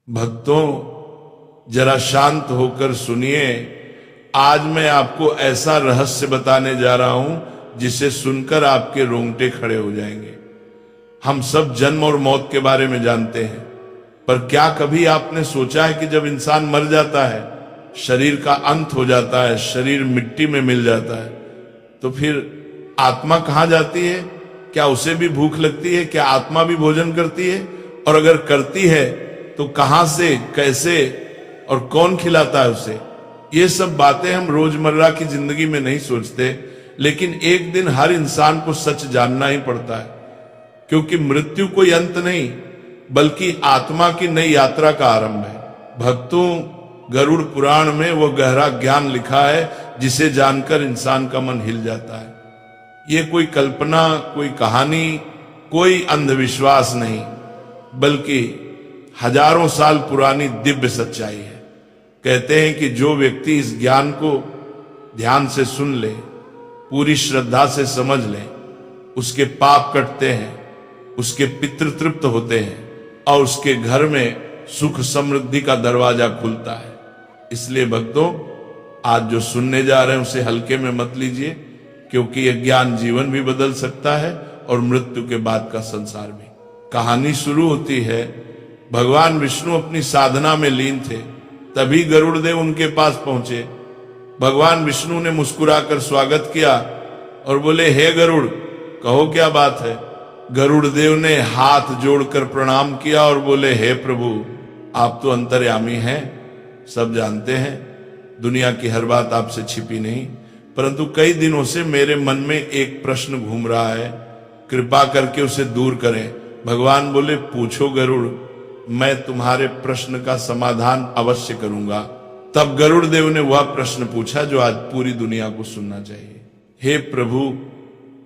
भक्तों, जरा शांत होकर सुनिए। आज मैं आपको ऐसा रहस्य बताने जा रहा हूं जिसे सुनकर आपके रोंगटे खड़े हो जाएंगे। हम सब जन्म और मौत के बारे में जानते हैं, पर क्या कभी आपने सोचा है कि जब इंसान मर जाता है, शरीर का अंत हो जाता है, शरीर मिट्टी में मिल जाता है, तो फिर आत्मा कहां जाती है? क्या उसे भी भूख लगती है? क्या आत्मा भी भोजन करती है? और अगर करती है तो कहां से, कैसे और कौन खिलाता है उसे? ये सब बातें हम रोजमर्रा की जिंदगी में नहीं सोचते, लेकिन एक दिन हर इंसान को सच जानना ही पड़ता है, क्योंकि मृत्यु कोई अंत नहीं बल्कि आत्मा की नई यात्रा का आरंभ है। भक्तों, गरुड़ पुराण में वो गहरा ज्ञान लिखा है जिसे जानकर इंसान का मन हिल जाता है। ये कोई कल्पना, कोई कहानी, कोई अंधविश्वास नहीं, बल्कि हजारों साल पुरानी दिव्य सच्चाई है। कहते हैं कि जो व्यक्ति इस ज्ञान को ध्यान से सुन ले, पूरी श्रद्धा से समझ ले, उसके पाप कटते हैं, उसके पितृ तृप्त होते हैं और उसके घर में सुख समृद्धि का दरवाजा खुलता है। इसलिए भक्तों, आज जो सुनने जा रहे हैं उसे हल्के में मत लीजिए, क्योंकि यह ज्ञान जीवन भी बदल सकता है और मृत्यु के बाद का संसार भी। कहानी शुरू होती है, भगवान विष्णु अपनी साधना में लीन थे, तभी गरुड़ देव उनके पास पहुंचे। भगवान विष्णु ने मुस्कुराकर स्वागत किया और बोले, हे गरुड़, कहो क्या बात है? गरुड़ देव ने हाथ जोड़कर प्रणाम किया और बोले, हे प्रभु, आप तो अंतर्यामी हैं, सब जानते हैं, दुनिया की हर बात आपसे छिपी नहीं, परंतु कई दिनों से मेरे मन में एक प्रश्न घूम रहा है, कृपा करके उसे दूर करें। भगवान बोले, पूछो गरुड़, मैं तुम्हारे प्रश्न का समाधान अवश्य करूंगा। तब गरुड़ देव ने वह प्रश्न पूछा जो आज पूरी दुनिया को सुनना चाहिए। हे प्रभु,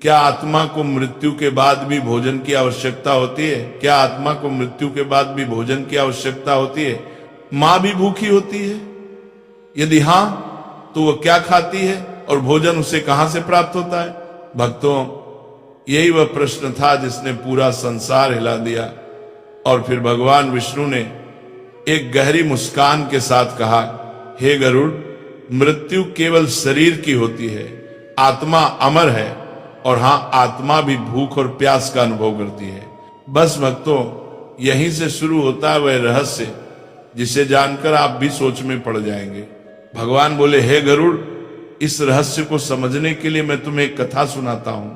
क्या आत्मा को मृत्यु के बाद भी भोजन की आवश्यकता होती है? क्या आत्मा को मृत्यु के बाद भी भोजन की आवश्यकता होती है? मां भी भूखी होती है? यदि हां, तो वह क्या खाती है और भोजन उसे कहां से प्राप्त होता है? भक्तों, यही वह प्रश्न था जिसने पूरा संसार हिला दिया। और फिर भगवान विष्णु ने एक गहरी मुस्कान के साथ कहा, हे गरुड़, मृत्यु केवल शरीर की होती है, आत्मा अमर है, और हां, आत्मा भी भूख और प्यास का अनुभव करती है। बस भक्तों, यहीं से शुरू होता है वह रहस्य जिसे जानकर आप भी सोच में पड़ जाएंगे। भगवान बोले, हे गरुड़, इस रहस्य को समझने के लिए मैं तुम्हें एक कथा सुनाता हूं,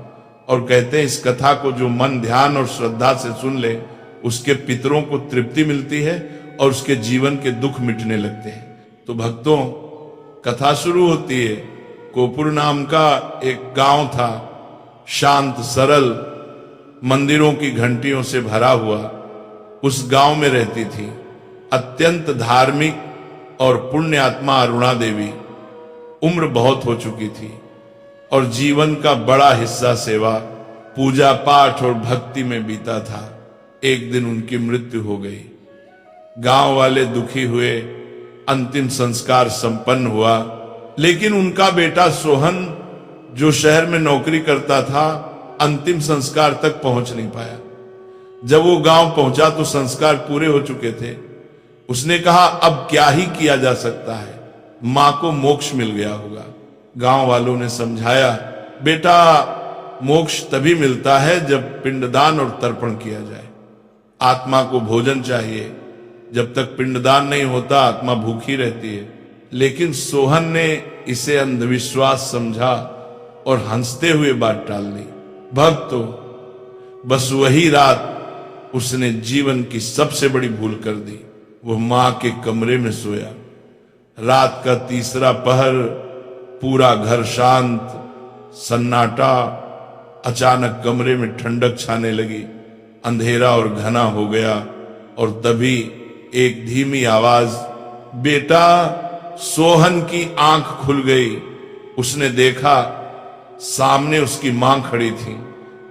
और कहते हैं इस कथा को जो मन ध्यान और श्रद्धा से सुन ले, उसके पितरों को तृप्ति मिलती है और उसके जीवन के दुख मिटने लगते हैं। तो भक्तों, कथा शुरू होती है। कोपुर नाम का एक गांव था, शांत, सरल, मंदिरों की घंटियों से भरा हुआ। उस गांव में रहती थी अत्यंत धार्मिक और पुण्य आत्मा अरुणा देवी। उम्र बहुत हो चुकी थी और जीवन का बड़ा हिस्सा सेवा, पूजा पाठ और भक्ति में बीता था। एक दिन उनकी मृत्यु हो गई। गांव वाले दुखी हुए, अंतिम संस्कार संपन्न हुआ, लेकिन उनका बेटा सोहन, जो शहर में नौकरी करता था, अंतिम संस्कार तक पहुंच नहीं पाया। जब वो गांव पहुंचा तो संस्कार पूरे हो चुके थे। उसने कहा, अब क्या ही किया जा सकता है, मां को मोक्ष मिल गया होगा। गांव वालों ने समझाया, बेटा, मोक्ष तभी मिलता है जब पिंडदान और तर्पण किया जाए। आत्मा को भोजन चाहिए, जब तक पिंडदान नहीं होता आत्मा भूखी रहती है। लेकिन सोहन ने इसे अंधविश्वास समझा और हंसते हुए बात टाल दी। भक्तों, बस वही रात उसने जीवन की सबसे बड़ी भूल कर दी। वो मां के कमरे में सोया। रात का तीसरा पहर, पूरा घर शांत, सन्नाटा। अचानक कमरे में ठंडक छाने लगी, अंधेरा और घना हो गया, और तभी एक धीमी आवाज, बेटा। सोहन की आंख खुल गई। उसने देखा सामने उसकी मां खड़ी थी,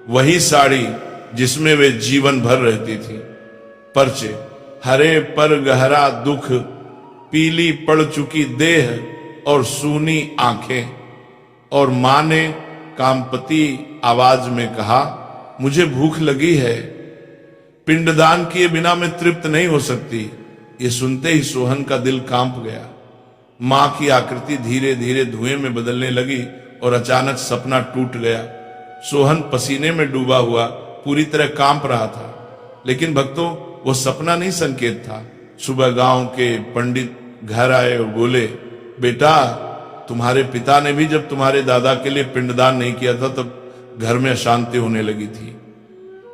वही साड़ी जिसमें वे जीवन भर रहती थी। परचे, हरे पर गहरा दुख, पीली पड़ चुकी देह और सूनी आंखें। और मां ने कामपति आवाज में कहा, मुझे भूख लगी है, पिंडदान किए बिना मैं तृप्त नहीं हो सकती। ये सुनते ही सोहन का दिल कांप गया। मां की आकृति धीरे धीरे धुएं में बदलने लगी और अचानक सपना टूट गया। सोहन पसीने में डूबा हुआ पूरी तरह कांप रहा था। लेकिन भक्तों, वो सपना नहीं, संकेत था। सुबह गांव के पंडित घर आए और बोले, बेटा, तुम्हारे पिता ने भी जब तुम्हारे दादा के लिए पिंडदान नहीं किया था तब घर में अशांति होने लगी थी।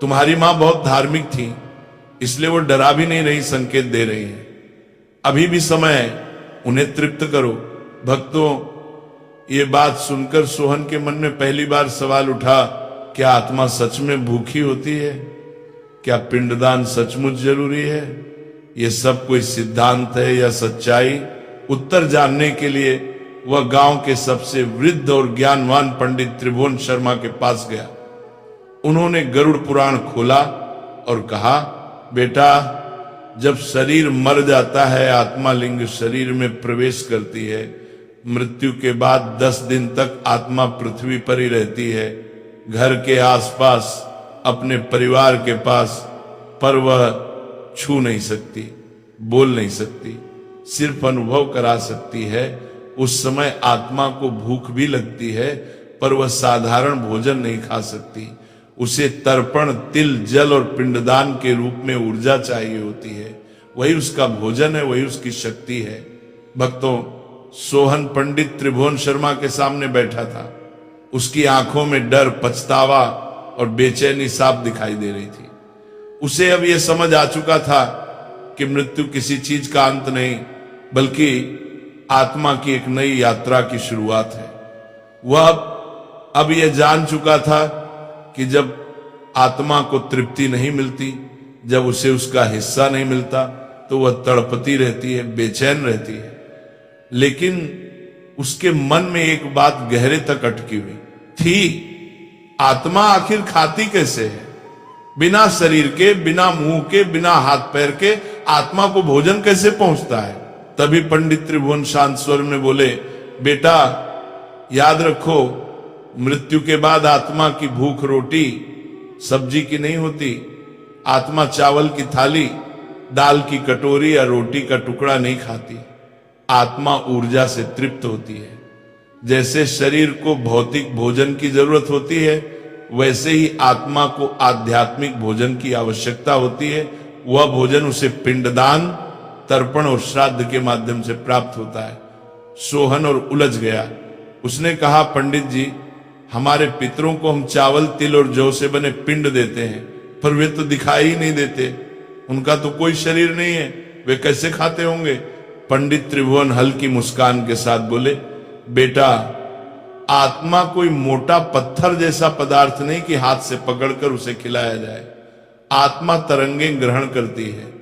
तुम्हारी मां बहुत धार्मिक थी, इसलिए वो डरा भी नहीं रही, संकेत दे रही है। अभी भी समय है, उन्हें तृप्त करो। भक्तों, ये बात सुनकर सोहन के मन में पहली बार सवाल उठा, क्या आत्मा सच में भूखी होती है? क्या पिंडदान सचमुच जरूरी है? ये सब कोई सिद्धांत है या सच्चाई? उत्तर जानने के लिए वह गांव के सबसे वृद्ध और ज्ञानवान पंडित त्रिभुवन शर्मा के पास गया। उन्होंने गरुड़ पुराण खोला और कहा, बेटा, जब शरीर मर जाता है, आत्मा लिंग शरीर में प्रवेश करती है। मृत्यु के बाद 10 दिन तक आत्मा पृथ्वी पर ही रहती है, घर के आसपास, अपने परिवार के पास, पर वह छू नहीं सकती, बोल नहीं सकती, सिर्फ अनुभव करा सकती है। उस समय आत्मा को भूख भी लगती है, पर वह साधारण भोजन नहीं खा सकती। उसे तर्पण, तिल, जल और पिंडदान के रूप में ऊर्जा चाहिए होती है। वही उसका भोजन है, वही उसकी शक्ति है। भक्तों, सोहन पंडित त्रिभुवन शर्मा के सामने बैठा था। उसकी आंखों में डर, पछतावा और बेचैनी साफ दिखाई दे रही थी। उसे अब यह समझ आ चुका था कि मृत्यु किसी चीज का अंत नहीं, बल्कि आत्मा की एक नई यात्रा की शुरुआत है। वह अब यह जान चुका था कि जब आत्मा को तृप्ति नहीं मिलती, जब उसे उसका हिस्सा नहीं मिलता, तो वह तड़पती रहती है, बेचैन रहती है। लेकिन उसके मन में एक बात गहरे तक अटकी हुई थी, आत्मा आखिर खाती कैसे है? बिना शरीर के, बिना मुंह के, बिना हाथ पैर के आत्मा को भोजन कैसे पहुंचता है? तभी पंडित त्रिभुवन शांत स्वर में बोले, बेटा, याद रखो, मृत्यु के बाद आत्मा की भूख रोटी सब्जी की नहीं होती। आत्मा चावल की थाली, दाल की कटोरी या रोटी का टुकड़ा नहीं खाती। आत्मा ऊर्जा से तृप्त होती है। जैसे शरीर को भौतिक भोजन की जरूरत होती है, वैसे ही आत्मा को आध्यात्मिक भोजन की आवश्यकता होती है। वह भोजन उसे पिंडदान, तर्पण और श्राद्ध के माध्यम से प्राप्त होता है। सोहन और उलझ गया। उसने कहा, पंडित जी, हमारे पितरों को हम चावल, तिल और जौ से बने पिंड देते हैं, पर वे तो दिखाई ही नहीं देते। उनका तो कोई शरीर नहीं है, वे कैसे खाते होंगे? पंडित त्रिभुवन हल्की मुस्कान के साथ बोले, बेटा, आत्मा कोई मोटा पत्थर जैसा पदार्थ नहीं कि हाथ से पकड़कर उसे खिलाया जाए। आत्मा तरंगें ग्रहण करती है।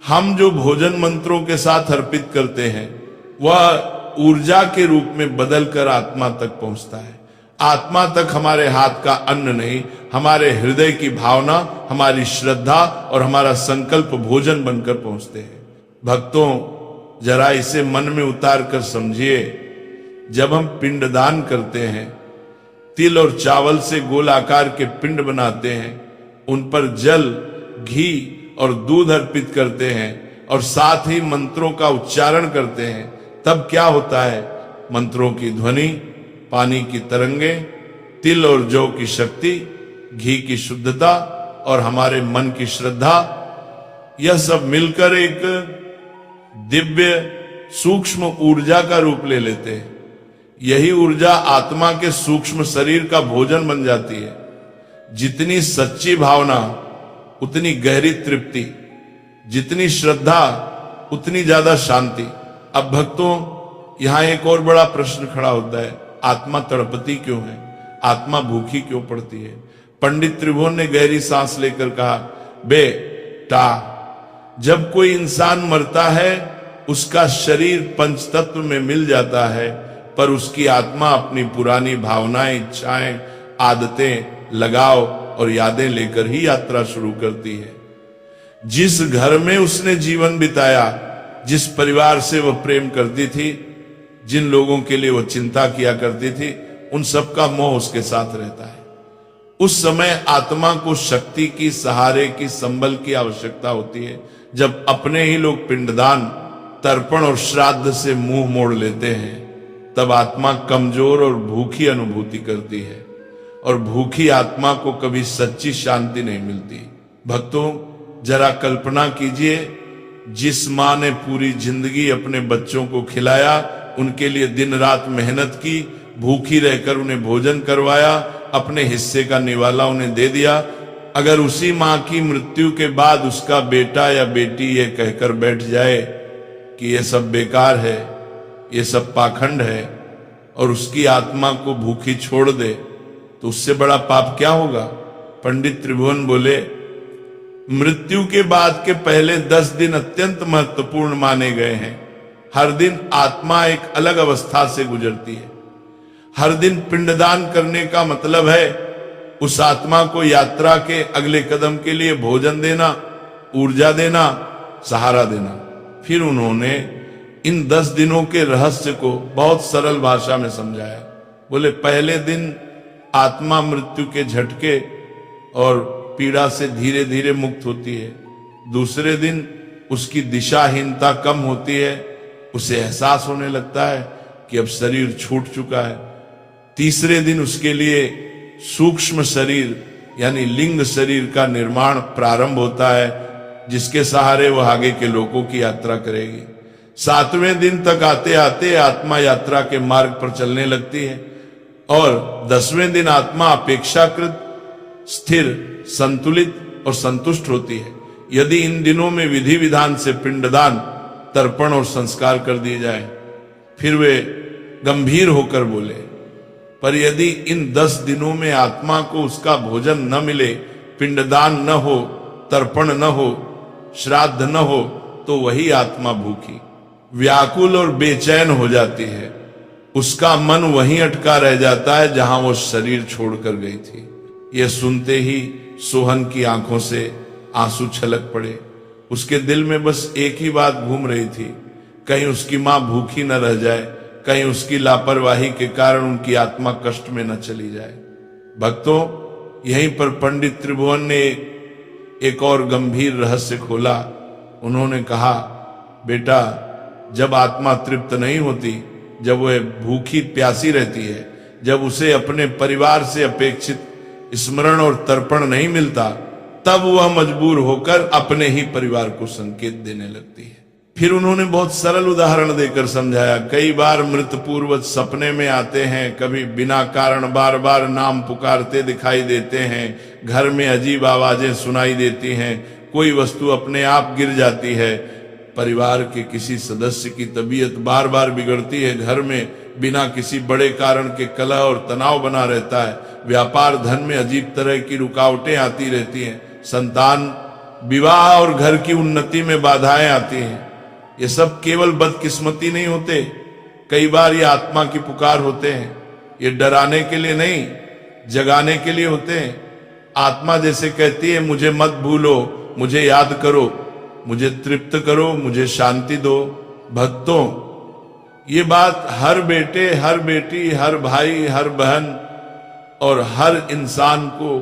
हम जो भोजन मंत्रों के साथ अर्पित करते हैं, वह ऊर्जा के रूप में बदलकर आत्मा तक पहुंचता है। आत्मा तक हमारे हाथ का अन्न नहीं, हमारे हृदय की भावना, हमारी श्रद्धा और हमारा संकल्प भोजन बनकर पहुंचते हैं। भक्तों, जरा इसे मन में उतार कर समझिए। जब हम पिंडदान करते हैं, तिल और चावल से गोल आकार के पिंड बनाते हैं, उन पर जल, घी और दूध अर्पित करते हैं और साथ ही मंत्रों का उच्चारण करते हैं, तब क्या होता है? मंत्रों की ध्वनि, पानी की तरंगें, तिल और जौ की शक्ति, घी की शुद्धता और हमारे मन की श्रद्धा, यह सब मिलकर एक दिव्य सूक्ष्म ऊर्जा का रूप ले लेते हैं। यही ऊर्जा आत्मा के सूक्ष्म शरीर का भोजन बन जाती है। जितनी सच्ची भावना उतनी गहरी तृप्ति, जितनी श्रद्धा उतनी ज्यादा शांति। अब भक्तों, यहां एक और बड़ा प्रश्न खड़ा होता है, आत्मा तड़पती क्यों है? आत्मा भूखी क्यों पड़ती है? पंडित त्रिभुवन ने गहरी सांस लेकर कहा, बेटा, जब कोई इंसान मरता है, उसका शरीर पंचतत्व में मिल जाता है, पर उसकी आत्मा अपनी पुरानी भावनाएं, इच्छाएं, आदतें, लगाव और यादें लेकर ही यात्रा शुरू करती है। जिस घर में उसने जीवन बिताया, जिस परिवार से वह प्रेम करती थी, जिन लोगों के लिए वह चिंता किया करती थी, उन सबका मोह उसके साथ रहता है। उस समय आत्मा को शक्ति की, सहारे की, संबल की आवश्यकता होती है। जब अपने ही लोग पिंडदान, तर्पण और श्राद्ध से मुंह मोड़ लेते हैं, तब आत्मा कमजोर और भूखी अनुभूति करती है, और भूखी आत्मा को कभी सच्ची शांति नहीं मिलती। भक्तों, जरा कल्पना कीजिए, जिस माँ ने पूरी जिंदगी अपने बच्चों को खिलाया, उनके लिए दिन रात मेहनत की, भूखी रहकर उन्हें भोजन करवाया, अपने हिस्से का निवाला उन्हें दे दिया, अगर उसी माँ की मृत्यु के बाद उसका बेटा या बेटी ये कहकर बैठ जाए कि ये सब बेकार है, ये सब पाखंड है, और उसकी आत्मा को भूखी छोड़ दे, तो उससे बड़ा पाप क्या होगा? पंडित त्रिभुवन बोले, मृत्यु के बाद के पहले 10 दिन अत्यंत महत्वपूर्ण माने गए हैं। हर दिन आत्मा एक अलग अवस्था से गुजरती है। हर दिन पिंडदान करने का मतलब है उस आत्मा को यात्रा के अगले कदम के लिए भोजन देना, ऊर्जा देना, सहारा देना। फिर उन्होंने इन 10 दिनों के रहस्य को बहुत सरल भाषा में समझाया। बोले, पहले दिन आत्मा मृत्यु के झटके और पीड़ा से धीरे धीरे मुक्त होती है। दूसरे दिन उसकी दिशाहीनता कम होती है, उसे एहसास होने लगता है कि अब शरीर छूट चुका है। तीसरे दिन उसके लिए सूक्ष्म शरीर यानी लिंग शरीर का निर्माण प्रारंभ होता है, जिसके सहारे वह आगे के लोगों की यात्रा करेगी। 7वें दिन तक आते आते आत्मा यात्रा के मार्ग पर चलने लगती है, और 10वें दिन आत्मा अपेक्षाकृत स्थिर, संतुलित और संतुष्ट होती है, यदि इन दिनों में विधि विधान से पिंडदान, तर्पण और संस्कार कर दिए जाए। फिर वे गंभीर होकर बोले, पर यदि इन 10 दिनों में आत्मा को उसका भोजन न मिले, पिंडदान न हो, तर्पण न हो, श्राद्ध न हो, तो वही आत्मा भूखी, व्याकुल और बेचैन हो जाती है। उसका मन वहीं अटका रह जाता है जहां वो शरीर छोड़कर गई थी। यह सुनते ही सोहन की आंखों से आंसू छलक पड़े। उसके दिल में बस एक ही बात घूम रही थी, कहीं उसकी मां भूखी न रह जाए, कहीं उसकी लापरवाही के कारण उनकी आत्मा कष्ट में न चली जाए। भक्तों, यहीं पर पंडित त्रिभुवन ने एक और गंभीर रहस्य खोला। उन्होंने कहा, बेटा, जब आत्मा तृप्त नहीं होती, जब वह भूखी प्यासी रहती है, जब उसे अपने परिवार से अपेक्षित स्मरण और तर्पण नहीं मिलता, तब वह मजबूर होकर अपने ही परिवार को संकेत देने लगती है। फिर उन्होंने बहुत सरल उदाहरण देकर समझाया। कई बार मृत पूर्वज सपने में आते हैं, कभी बिना कारण बार बार नाम पुकारते दिखाई देते हैं, घर में अजीब आवाजें सुनाई देती हैं, कोई वस्तु अपने आप गिर जाती है, परिवार के किसी सदस्य की तबीयत बार बार बिगड़ती है, घर में बिना किसी बड़े कारण के कलह और तनाव बना रहता है, व्यापार धन में अजीब तरह की रुकावटें आती रहती हैं, संतान, विवाह और घर की उन्नति में बाधाएं आती हैं। ये सब केवल बदकिस्मती नहीं होते, कई बार ये आत्मा की पुकार होते हैं। ये डराने के लिए नहीं, जगाने के लिए होते हैं। आत्मा जैसे कहती है, मुझे मत भूलो, मुझे याद करो, मुझे तृप्त करो, मुझे शांति दो। भक्तों, ये बात हर बेटे, हर बेटी, हर भाई, हर बहन और हर इंसान को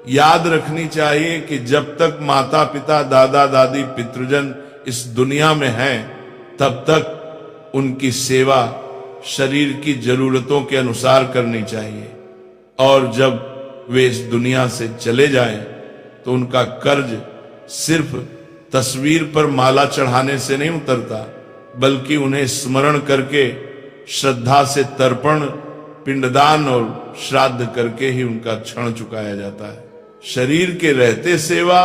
याद रखनी चाहिए कि जब तक माता पिता, दादा दादी, पितृजन इस दुनिया में हैं, तब तक उनकी सेवा शरीर की जरूरतों के अनुसार करनी चाहिए, और जब वे इस दुनिया से चले जाएं, तो उनका कर्ज सिर्फ तस्वीर पर माला चढ़ाने से नहीं उतरता, बल्कि उन्हें स्मरण करके श्रद्धा से तर्पण, पिंडदान और श्राद्ध करके ही उनका क्षण चुकाया जाता है। शरीर के रहते सेवा,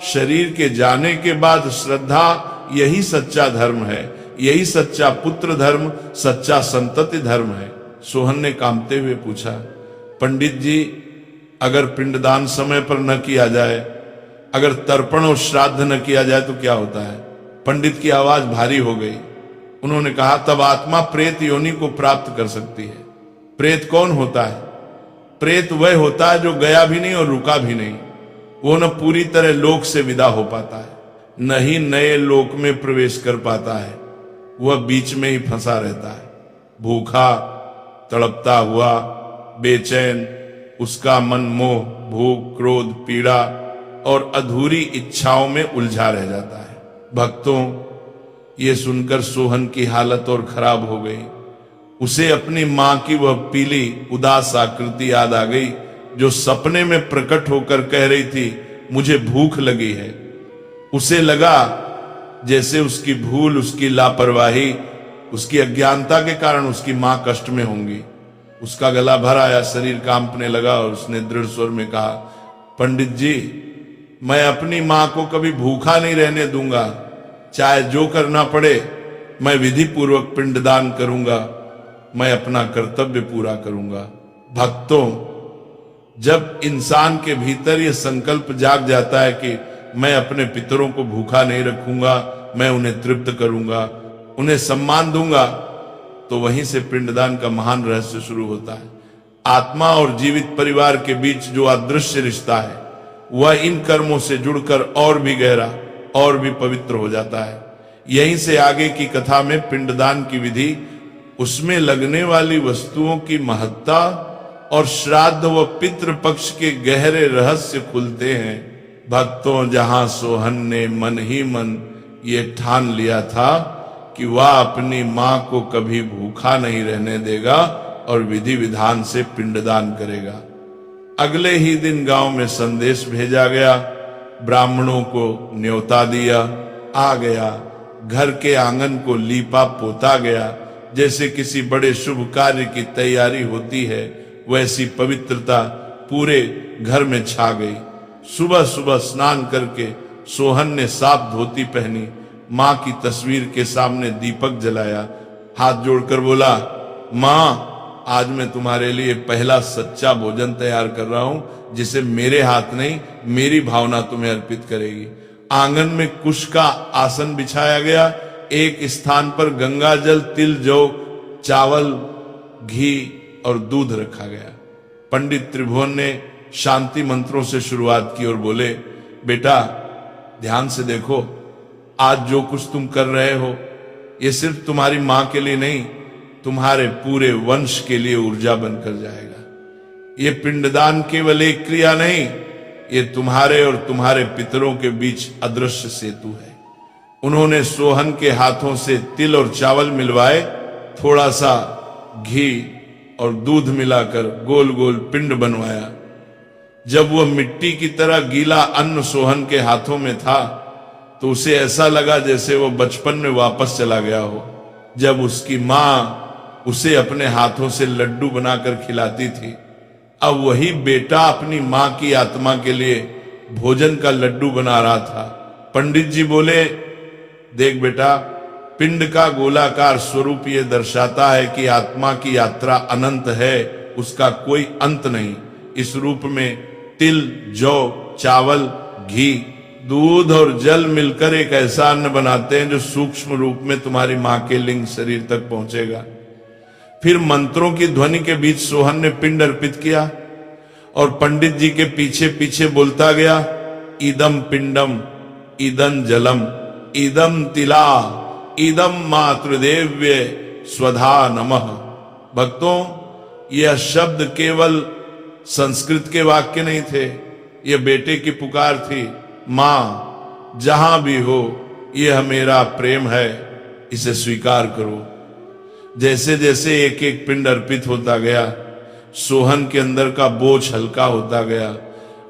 शरीर के जाने के बाद श्रद्धा, यही सच्चा धर्म है, यही सच्चा पुत्र धर्म, सच्चा संतति धर्म है। सोहन ने कांपते हुए पूछा, पंडित जी, अगर पिंडदान समय पर न किया जाए, अगर तर्पण और श्राद्ध न किया जाए तो क्या होता है? पंडित की आवाज भारी हो गई। उन्होंने कहा, तब आत्मा प्रेत योनि को प्राप्त कर सकती है। प्रेत कौन होता है? प्रेत वह होता है जो गया भी नहीं और रुका भी नहीं। वो न पूरी तरह लोक से विदा हो पाता है, न ही नए लोक में प्रवेश कर पाता है, वह बीच में ही फंसा रहता है, भूखा, तड़पता हुआ, बेचैन, उसका मन मोह, भूख, क्रोध, पीड़ा और अधूरी इच्छाओं में उलझा रह जाता है। भक्तों, ये सुनकर सोहन की हालत और खराब हो गई। उसे अपनी मां की वह पीली उदास आकृति याद आ गई जो सपने में प्रकट होकर कह रही थी, मुझे भूख लगी है। उसे लगा जैसे उसकी भूल, उसकी लापरवाही, उसकी अज्ञानता के कारण उसकी मां कष्ट में होंगी। उसका गला भर आया, शरीर कांपने लगा और उसने दृढ़ स्वर में कहा, पंडित जी, मैं अपनी मां को कभी भूखा नहीं रहने दूंगा। चाहे जो करना पड़े, मैं विधि पूर्वक पिंडदान करूंगा। मैं अपना कर्तव्य पूरा करूंगा। भक्तों, जब इंसान के भीतर यह संकल्प जाग जाता है कि मैं अपने पितरों को भूखा नहीं रखूंगा, मैं उन्हें तृप्त करूंगा, उन्हें सम्मान दूंगा, तो वहीं से पिंडदान का महान रहस्य शुरू होता है। आत्मा और जीवित परिवार के बीच जो अदृश्य रिश्ता है, वह इन कर्मों से जुड़कर और भी गहरा और भी पवित्र हो जाता है। यहीं से आगे की कथा में पिंडदान की विधि, उसमें लगने वाली वस्तुओं की महत्ता और श्राद्ध व पितृ पक्ष के गहरे रहस्य खुलते हैं। भक्तों, जहां सोहन ने मन ही मन ये ठान लिया था कि वह अपनी मां को कभी भूखा नहीं रहने देगा और विधि विधान से पिंडदान करेगा, अगले ही दिन गांव में संदेश भेजा गया, ब्राह्मणों को न्योता दिया आ गया, घर के आंगन को लीपा पोता गया। जैसे किसी बड़े शुभ कार्य की तैयारी होती है, वैसी पवित्रता पूरे घर में छा गई। सुबह सुबह स्नान करके सोहन ने साफ धोती पहनी, मां की तस्वीर के सामने दीपक जलाया, हाथ जोड़कर बोला, मां, आज मैं तुम्हारे लिए पहला सच्चा भोजन तैयार कर रहा हूं, जिसे मेरे हाथ नहीं, मेरी भावना तुम्हें अर्पित करेगी। आंगन में कुश का आसन बिछाया गया, एक स्थान पर गंगा जल, तिल, जौ, चावल, घी और दूध रखा गया। पंडित त्रिभुवन ने शांति मंत्रों से शुरुआत की और बोले, बेटा, ध्यान से देखो, आज जो कुछ तुम कर रहे हो, ये सिर्फ तुम्हारी मां के लिए नहीं, तुम्हारे पूरे वंश के लिए ऊर्जा बनकर जाएगा। ये पिंडदान केवल एक क्रिया नहीं, ये तुम्हारे और तुम्हारे पितरों के बीच अदृश्य सेतु है। उन्होंने सोहन के हाथों से तिल और चावल मिलवाए, थोड़ा सा घी और दूध मिलाकर गोल गोल पिंड बनवाया। जब वह मिट्टी की तरह गीला अन्न सोहन के हाथों में था, तो उसे ऐसा लगा जैसे वह बचपन में वापस चला गया हो, जब उसकी मां उसे अपने हाथों से लड्डू बनाकर खिलाती थी। अब वही बेटा अपनी मां की आत्मा के लिए भोजन का लड्डू बना रहा था। पंडित जी बोले, देख बेटा, पिंड का गोलाकार स्वरूप ये दर्शाता है कि आत्मा की यात्रा अनंत है, उसका कोई अंत नहीं। इस रूप में तिल, जौ, चावल, घी, दूध और जल मिलकर एक ऐसा अन्न बनाते हैं जो सूक्ष्म रूप में तुम्हारी मां के लिंग शरीर तक पहुंचेगा। फिर मंत्रों की ध्वनि के बीच सोहन ने पिंड अर्पित किया और पंडित जी के पीछे पीछे बोलता गया, इदम पिंडम, इदम जलम, इदम तिला, इदम मातृदेव्य स्वधा नमः। भक्तों, यह शब्द केवल संस्कृत के वाक्य नहीं थे, यह बेटे की पुकार थी। मां, जहां भी हो, यह मेरा प्रेम है, इसे स्वीकार करो। जैसे जैसे एक एक पिंड अर्पित होता गया, सोहन के अंदर का बोझ हल्का होता गया।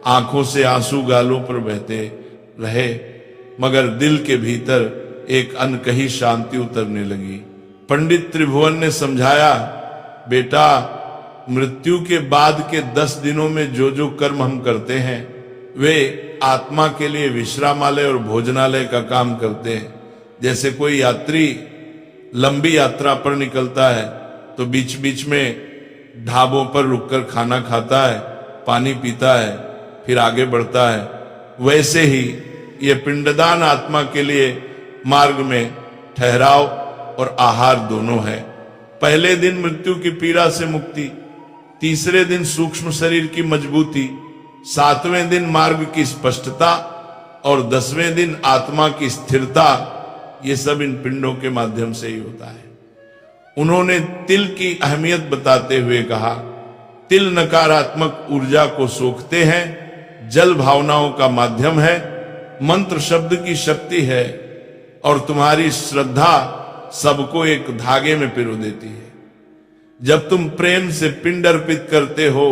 आंखों से आंसू गालों पर बहते रहे, मगर दिल के भीतर एक अनकही शांति उतरने लगी। पंडित त्रिभुवन ने समझाया, बेटा, मृत्यु के बाद के 10 दिनों में जो जो कर्म हम करते हैं, वे आत्मा के लिए विश्रामालय और भोजनालय का काम करते हैं। जैसे कोई यात्री लंबी यात्रा पर निकलता है तो बीच बीच में ढाबों पर रुककर खाना खाता है, पानी पीता है, फिर आगे बढ़ता है, वैसे ही ये पिंडदान आत्मा के लिए मार्ग में ठहराव और आहार दोनों है। पहले दिन मृत्यु की पीड़ा से मुक्ति, तीसरे दिन सूक्ष्म शरीर की मजबूती, 7वें दिन मार्ग की स्पष्टता और 10वें दिन आत्मा की स्थिरता, ये सब इन पिंडों के माध्यम से ही होता है। उन्होंने तिल की अहमियत बताते हुए कहा, तिल नकारात्मक ऊर्जा को सोखते हैं, जल भावनाओं का माध्यम है, मंत्र शब्द की शक्ति है और तुम्हारी श्रद्धा सबको एक धागे में पिरो देती है। जब तुम प्रेम से पिंड अर्पित करते हो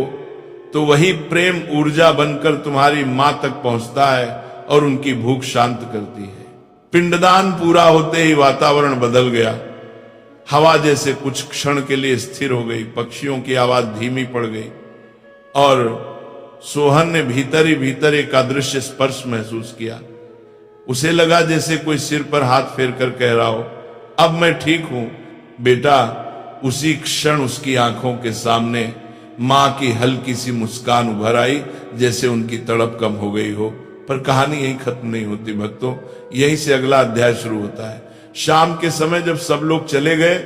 तो वही प्रेम ऊर्जा बनकर तुम्हारी मां तक पहुंचता है और उनकी भूख शांत करती है। पिंडदान पूरा होते ही वातावरण बदल गया। हवा जैसे कुछ क्षण के लिए स्थिर हो गई, पक्षियों की आवाज धीमी पड़ गई और सोहन ने भीतर ही भीतर एक अदृश्य स्पर्श महसूस किया। उसे लगा जैसे कोई सिर पर हाथ फेर कर कह रहा हो, अब मैं ठीक हूं बेटा। उसी क्षण उसकी आंखों के सामने मां की हल्की सी मुस्कान उभर आई, जैसे उनकी तड़प कम हो गई हो। पर कहानी यही खत्म नहीं होती भक्तों, यहीं से अगला अध्याय शुरू होता है। शाम के समय जब सब लोग चले गए,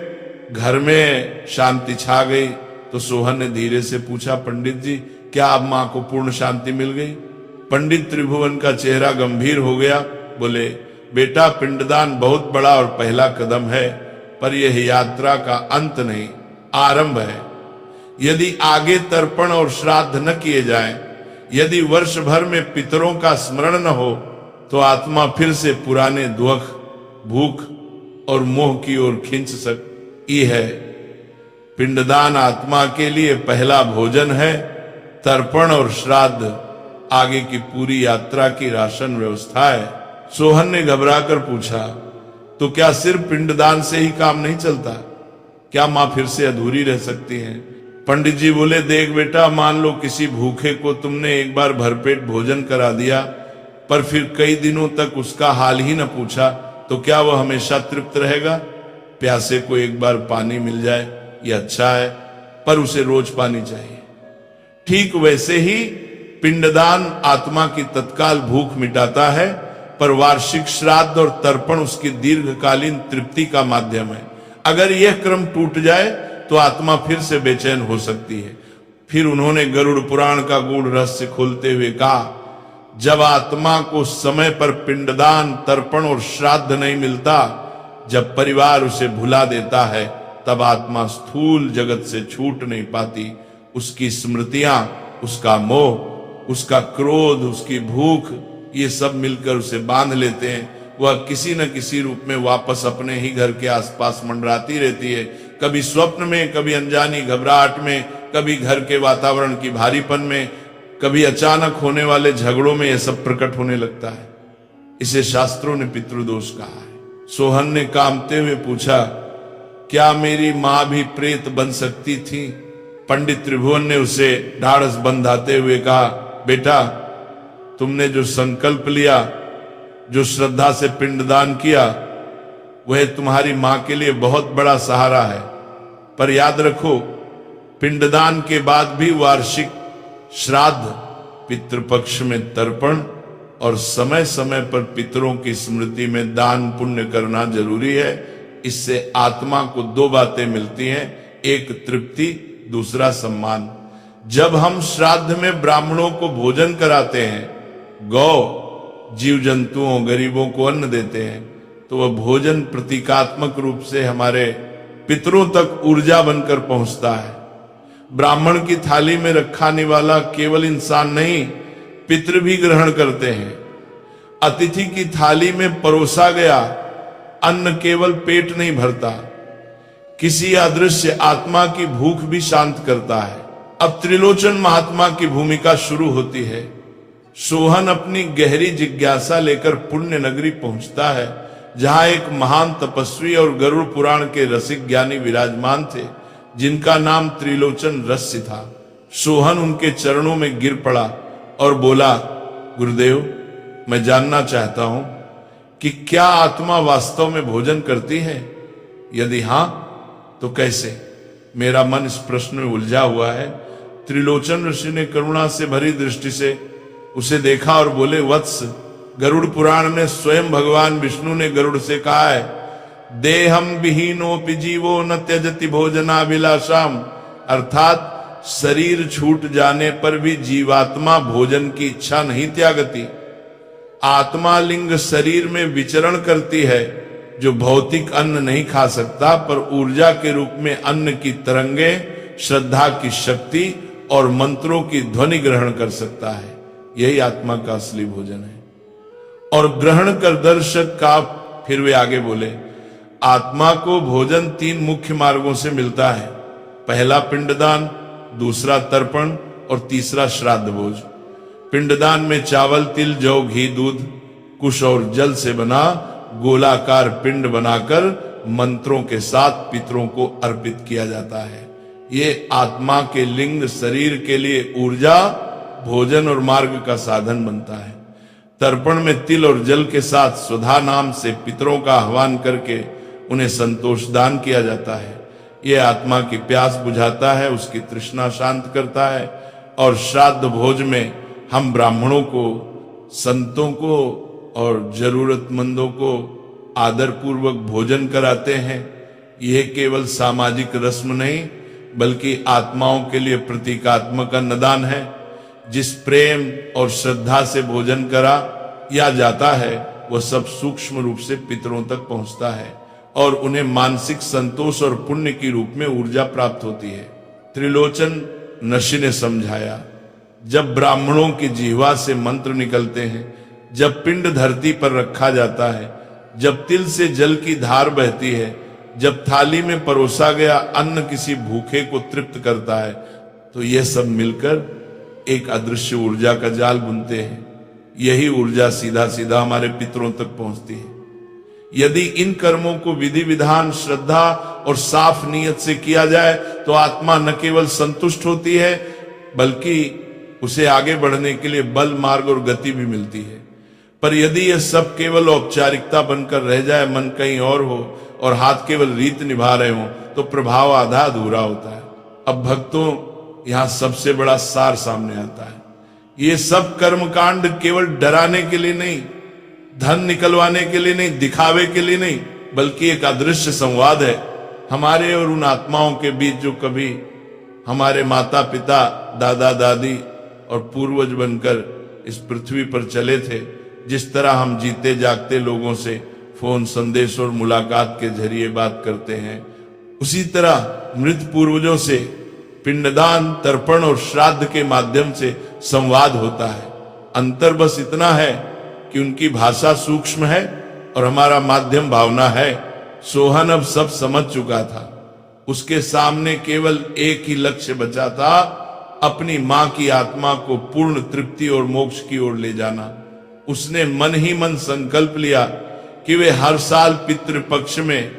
घर में शांति छा गई, तो सोहन ने धीरे से पूछा, पंडित जी क्या अब मां को पूर्ण शांति मिल गई? पंडित त्रिभुवन का चेहरा गंभीर हो गया। बोले, बेटा पिंडदान बहुत बड़ा और पहला कदम है, पर यह यात्रा का अंत नहीं, आरंभ है। यदि आगे तर्पण और श्राद्ध न किए जाएं, यदि वर्ष भर में पितरों का स्मरण न हो, तो आत्मा फिर से पुराने दुख, भूख और मोह की ओर खींच सकती है। पिंडदान आत्मा के लिए पहला भोजन है, तर्पण और श्राद्ध आगे की पूरी यात्रा की राशन व्यवस्था है। सोहन ने घबराकर पूछा, तो क्या सिर्फ पिंडदान से ही काम नहीं चलता? क्या मां फिर से अधूरी रह सकती हैं? पंडित जी बोले, देख बेटा, मान लो किसी भूखे को तुमने एक बार भरपेट भोजन करा दिया, पर फिर कई दिनों तक उसका हाल ही न पूछा, तो क्या वह हमेशा तृप्त रहेगा? प्यासे को एक बार पानी मिल जाए ये अच्छा है, पर उसे रोज पानी चाहिए। ठीक वैसे ही पिंडदान आत्मा की तत्काल भूख मिटाता है, पर वार्षिक श्राद्ध और तर्पण उसकी दीर्घकालीन तृप्ति का माध्यम है। अगर यह क्रम टूट जाए तो आत्मा फिर से बेचैन हो सकती है। फिर उन्होंने गरुड़ पुराण का गूढ़ रहस्य खोलते हुए कहा, जब आत्मा को समय पर पिंडदान, तर्पण और श्राद्ध नहीं मिलता, जब परिवार उसे भुला देता है, तब आत्मा स्थूल जगत से छूट नहीं पाती। उसकी स्मृतियां, उसका मोह, उसका क्रोध, उसकी भूख, ये सब मिलकर उसे बांध लेते हैं। वह किसी न किसी रूप में वापस अपने ही घर के आसपास मंडराती रहती है, कभी स्वप्न में, कभी अनजानी घबराहट में, कभी घर के वातावरण की भारीपन में, कभी अचानक होने वाले झगड़ों में यह सब प्रकट होने लगता है। इसे शास्त्रों ने पितृदोष कहा है। सोहन ने कांपते हुए पूछा, क्या मेरी मां भी प्रेत बन सकती थी? पंडित त्रिभुवन ने उसे ढाढ़स बंधाते हुए कहा, बेटा तुमने जो संकल्प लिया, जो श्रद्धा से पिंडदान किया, वह तुम्हारी मां के लिए बहुत बड़ा सहारा है। पर याद रखो, पिंडदान के बाद भी वार्षिक श्राद्ध, पितृपक्ष में तर्पण और समय समय पर पितरों की स्मृति में दान पुण्य करना जरूरी है। इससे आत्मा को दो बातें मिलती हैं, एक तृप्ति, दूसरा सम्मान। जब हम श्राद्ध में ब्राह्मणों को भोजन कराते हैं, गौ, जीव जंतुओं, गरीबों को अन्न देते हैं, तो वह भोजन प्रतीकात्मक रूप से हमारे पितरों तक ऊर्जा बनकर पहुंचता है। ब्राह्मण की थाली में रखाने वाला केवल इंसान नहीं, पितृ भी ग्रहण करते हैं। अतिथि की थाली में परोसा गया अन्न केवल पेट नहीं भरता, किसी अदृश्य आत्मा की भूख भी शांत करता है। अब त्रिलोचन महात्मा की भूमिका शुरू होती है। सोहन अपनी गहरी जिज्ञासा लेकर पुण्य नगरी पहुंचता है, जहां एक महान तपस्वी और गरुड़ पुराण के रसिक ज्ञानी विराजमान थे, जिनका नाम त्रिलोचन रस्य था। सोहन उनके चरणों में गिर पड़ा और बोला, गुरुदेव, मैं जानना चाहता हूं कि क्या आत्मा वास्तव में भोजन करती है? यदि हां तो कैसे? मेरा मन इस प्रश्न में उलझा हुआ है। त्रिलोचन ऋषि ने करुणा से भरी दृष्टि से उसे देखा और बोले, वत्स, गरुड़ पुराण में स्वयं भगवान विष्णु ने गरुड़ से कहा है, देहम विहीनोपि जीवो न त्यजति भोजनाभिलाषाम, अर्थात शरीर छूट जाने पर भी जीवात्मा भोजन की इच्छा नहीं त्यागती। आत्मा लिंग शरीर में विचरण करती है, जो भौतिक अन्न नहीं खा सकता, पर ऊर्जा के रूप में अन्न की तरंगे, श्रद्धा की शक्ति और मंत्रों की ध्वनि ग्रहण कर सकता है। यही आत्मा का असली भोजन है। और ग्रहण कर दर्शक का, फिर वे आगे बोले, आत्मा को भोजन 3 मुख्य मार्गों से मिलता है। पहला पिंडदान, दूसरा तर्पण और तीसरा श्राद्ध भोज। पिंडदान में चावल, तिल, जौ, घी, दूध, कुश और जल से बना गोलाकार पिंड बनाकर मंत्रों के साथ पितरों को अर्पित किया जाता है। ये आत्मा के लिंग शरीर के लिए ऊर्जा, भोजन और मार्ग का साधन बनता है। तर्पण में तिल और जल के साथ स्वधा नाम से पितरों का आह्वान करके उन्हें संतोष दान किया जाता है। यह आत्मा की प्यास बुझाता है, उसकी तृष्णा शांत करता है। और श्राद्ध भोज में हम ब्राह्मणों को, संतों को और जरूरतमंदों को आदर पूर्वक भोजन कराते हैं। यह केवल सामाजिक रस्म नहीं बल्कि आत्माओं के लिए प्रतीकात्मक अन्नदान है। जिस प्रेम और श्रद्धा से भोजन करा या जाता है वह सब सूक्ष्म रूप से पितरों तक पहुंचता है और उन्हें मानसिक संतोष और पुण्य की रूप में ऊर्जा प्राप्त होती है। त्रिलोचन नशी ने समझाया, जब ब्राह्मणों की जिह्वा से मंत्र निकलते हैं, जब पिंड धरती पर रखा जाता है, जब तिल से जल की धार बहती है, जब थाली में परोसा गया अन्न किसी भूखे को तृप्त करता है, तो यह सब मिलकर एक अदृश्य ऊर्जा का जाल बुनते हैं। यही ऊर्जा सीधा सीधा हमारे पितरों तक पहुंचती है। यदि इन कर्मों को विधि विधान, श्रद्धा और साफ नीयत से किया जाए तो आत्मा न केवल संतुष्ट होती है बल्कि उसे आगे बढ़ने के लिए बल, मार्ग और गति भी मिलती है। पर यदि यह सब केवल औपचारिकता बनकर रह जाए, मन कहीं और हो और हाथ केवल रीत निभा रहे हो, तो प्रभाव आधा अधूरा होता है। अब भक्तों, यहां सबसे बड़ा सार सामने आता है। ये सब कर्मकांड केवल डराने के लिए नहीं, धन निकलवाने के लिए नहीं, दिखावे के लिए नहीं, बल्कि एक अदृश्य संवाद है हमारे और उन आत्माओं के बीच जो कभी हमारे माता पिता, दादा दादी और पूर्वज बनकर इस पृथ्वी पर चले थे। जिस तरह हम जीते जागते लोगों से फोन, संदेश और मुलाकात के जरिए बात करते हैं, उसी तरह मृत पूर्वजों से पिंडदान, तर्पण और श्राद्ध के माध्यम से संवाद होता है। अंतर बस इतना है कि उनकी भाषा सूक्ष्म है और हमारा माध्यम भावना है। सोहन अब सब समझ चुका था। उसके सामने केवल एक ही लक्ष्य बचा था, अपनी मां की आत्मा को पूर्ण तृप्ति और मोक्ष की ओर ले जाना। उसने मन ही मन संकल्प लिया कि वे हर साल पितृपक्ष में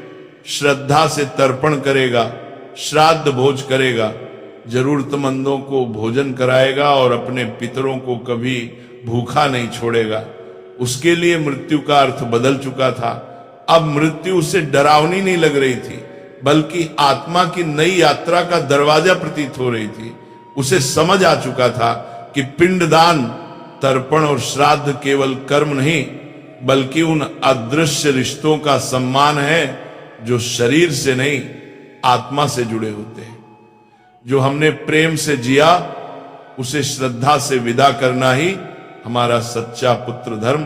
श्रद्धा से तर्पण करेगा, श्राद्ध भोज करेगा, जरूरतमंदों को भोजन कराएगा और अपने पितरों को कभी भूखा नहीं छोड़ेगा। उसके लिए मृत्यु का अर्थ बदल चुका था। अब मृत्यु उसे डरावनी नहीं लग रही थी बल्कि आत्मा की नई यात्रा का दरवाजा प्रतीत हो रही थी। उसे समझ आ चुका था कि पिंडदान, तर्पण और श्राद्ध केवल कर्म नहीं बल्कि उन अदृश्य रिश्तों का सम्मान है जो शरीर से नहीं, आत्मा से जुड़े होते हैं। जो हमने प्रेम से जिया उसे श्रद्धा से विदा करना ही हमारा सच्चा पुत्र धर्म